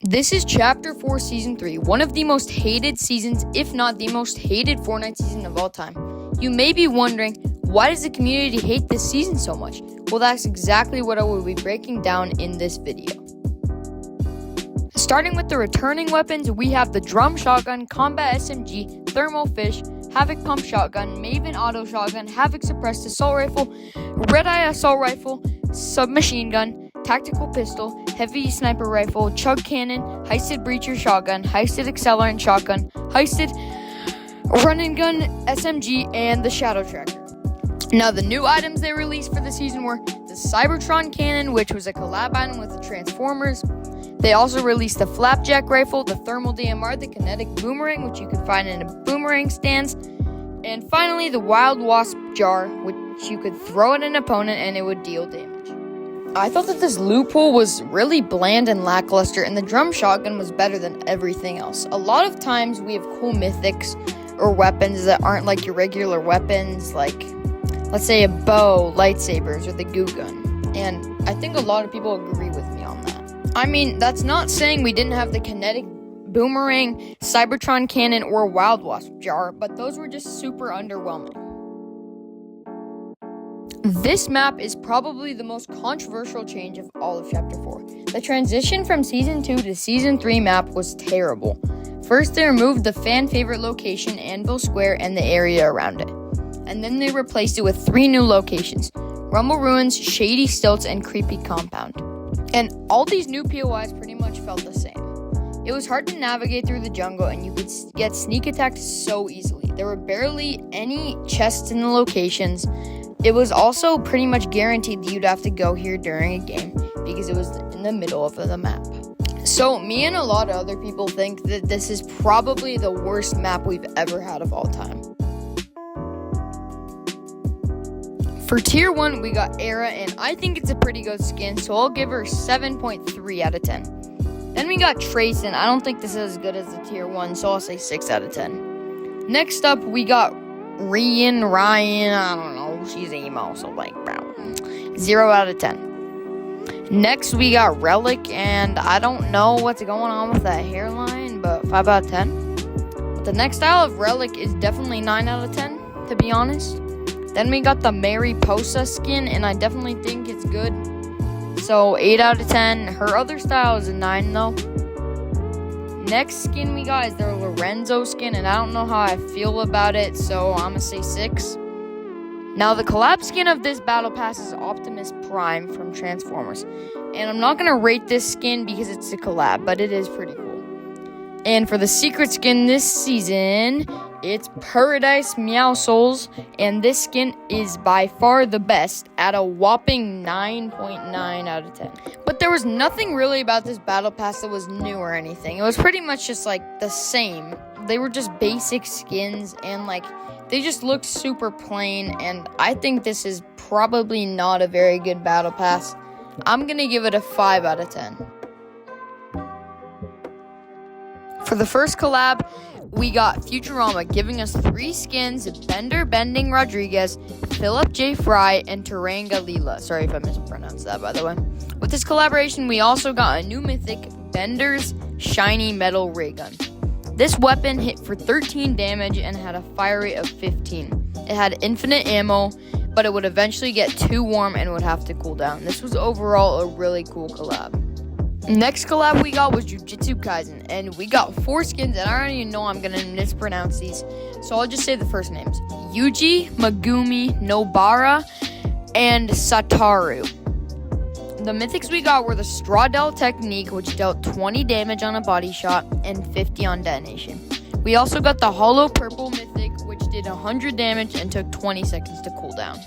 This is Chapter 4, Season 3, one of the most hated seasons, if not the most hated Fortnite season of all time. You may be wondering, why does the community hate this season so much? Well, that's exactly what I will be breaking down in this video. Starting with the returning weapons, we have the Drum Shotgun, Combat SMG, Thermal Fish, Havoc Pump Shotgun, Maven Auto Shotgun, Havoc Suppressed Assault Rifle, Red Eye Assault Rifle, Submachine Gun, Tactical Pistol, Heavy Sniper Rifle, Chug Cannon, Heisted Breacher Shotgun, Heisted Accelerant Shotgun, Heisted Run and Gun SMG, and the Shadow Tracker. Now, the new items they released for the season were the Cybertron Cannon, which was a collab item with the Transformers. They also released the Flapjack Rifle, the Thermal DMR, the Kinetic Boomerang, which you can find in a boomerang stance, and finally the Wild Wasp Jar, which you could throw at an opponent and it would deal damage. I thought that this loot pool was really bland and lackluster, and the Drum Shotgun was better than everything else. A lot of times we have cool mythics or weapons that aren't like your regular weapons, like, let's say a bow, lightsabers, or the goo gun. And I think a lot of people agree with me on that. I mean, that's not saying we didn't have the Kinetic Boomerang, Cybertron Cannon, or Wild Wasp Jar, but those were just super underwhelming. This map is probably the most controversial change of all of Chapter 4. The transition from Season 2 to Season 3 map was terrible. First, they removed the fan-favorite location, Anvil Square, and the area around it. And then they replaced it with 3 new locations, Rumble Ruins, Shady Stilts, and Creepy Compound. And all these new POIs pretty much felt the same. It was hard to navigate through the jungle, and you could get sneak attacked so easily. There were barely any chests in the locations. It was also pretty much guaranteed that you'd have to go here during a game because it was in the middle of the map. So me and a lot of other people think that this is probably the worst map we've ever had of all time. For Tier 1, we got Era, and I think it's a pretty good skin, so I'll give her 7.3 out of 10. Then we got Trace, and I don't think this is as good as the Tier 1, so I'll say 6 out of 10. Next up, we got Ryan, I don't know, she's emo, so like, bro, 0 out of 10. Next, we got Relic, and I don't know what's going on with that hairline, but 5 out of 10. But the next style of Relic is definitely 9 out of 10, to be honest. Then we got the Mariposa skin, and I definitely think it's good, so 8 out of 10. Her other style is a 9, though. Next skin we got is their Lorenzo skin, and I don't know how I feel about it, so I'm gonna say 6. Now, the collab skin of this battle pass is Optimus Prime from Transformers, and I'm not gonna rate this skin because it's a collab, but it is pretty cool. And for the secret skin this season, it's Paradise Meow Souls, and this skin is by far the best at a whopping 9.9 out of 10. But there was nothing really about this battle pass that was new or anything. It was pretty much just like the same. They were just basic skins, and like they just looked super plain, and I think this is probably not a very good battle pass. I'm gonna give it a 5 out of 10. For the first collab, we got Futurama giving us 3 skins, Bender Bending Rodriguez, Philip J. Fry, and Taranga Leela. Sorry if I mispronounced that, by the way. With this collaboration, we also got a new mythic, Bender's Shiny Metal Ray Gun. This weapon hit for 13 damage and had a fire rate of 15. It had infinite ammo, but it would eventually get too warm and would have to cool down. This was overall a really cool collab. Next collab we got was Jujutsu Kaisen, and we got 4 skins, and I don't even know I'm gonna mispronounce these, so I'll just say the first names: Yuji, Megumi, Nobara, and Satoru. The mythics we got were the Straw Dell Technique, which dealt 20 damage on a body shot and 50 on detonation. We also got the Hollow Purple Mythic, which did 100 damage and took 20 seconds to cool down.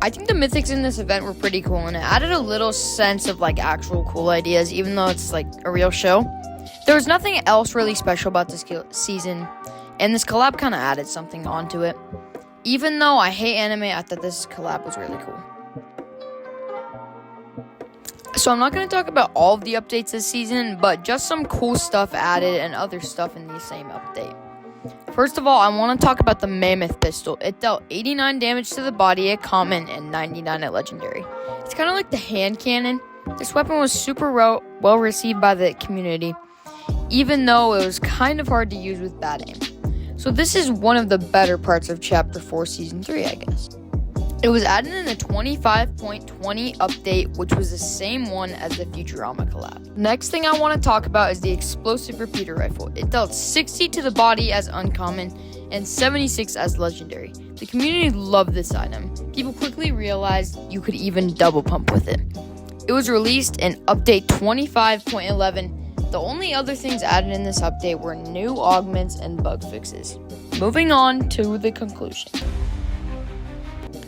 I think the mythics in this event were pretty cool, and it added a little sense of like actual cool ideas, even though it's like a real show. There was nothing else really special about this season, and this collab kind of added something onto it. Even though I hate anime, I thought this collab was really cool. So I'm not going to talk about all of the updates this season, but just some cool stuff added and other stuff in the same update. First of all, I want to talk about the Mammoth Pistol. It dealt 89 damage to the body at common and 99 at legendary. It's kind of like the hand cannon. This weapon was super well received by the community, even though it was kind of hard to use with bad aim. So this is one of the better parts of Chapter 4 Season 3, I guess. It was added in the 25.20 update, which was the same one as the Futurama collab. Next thing I want to talk about is the explosive repeater rifle. It dealt 60 to the body as uncommon and 76 as legendary. The community loved this item. People quickly realized you could even double pump with it. It was released in update 25.11. The only other things added in this update were new augments and bug fixes. Moving on to the conclusion.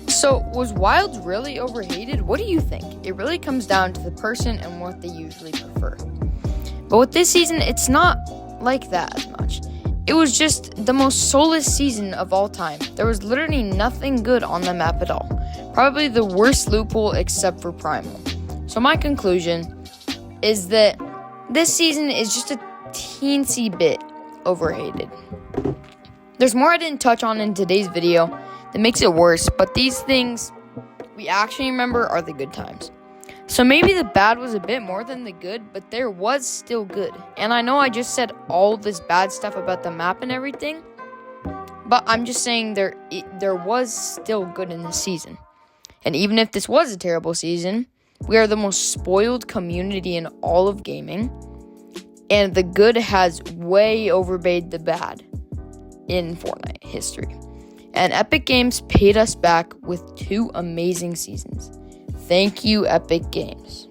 So, was Wilds really overhated? What do you think? It really comes down to the person and what they usually prefer. But with this season, it's not like that as much. It was just the most soulless season of all time. There was literally nothing good on the map at all. Probably the worst loophole except for Primal. So my conclusion is that this season is just a teensy bit overhated. There's more I didn't touch on in today's video that makes it worse, but these things we actually remember are the good times. So maybe the bad was a bit more than the good, but there was still good. And I know I just said all this bad stuff about the map and everything, but I'm just saying there was still good in this season. And even if this was a terrible season, we are the most spoiled community in all of gaming, and the good has way overpaid the bad in Fortnite history. And Epic Games paid us back with 2 amazing seasons. Thank you, Epic Games.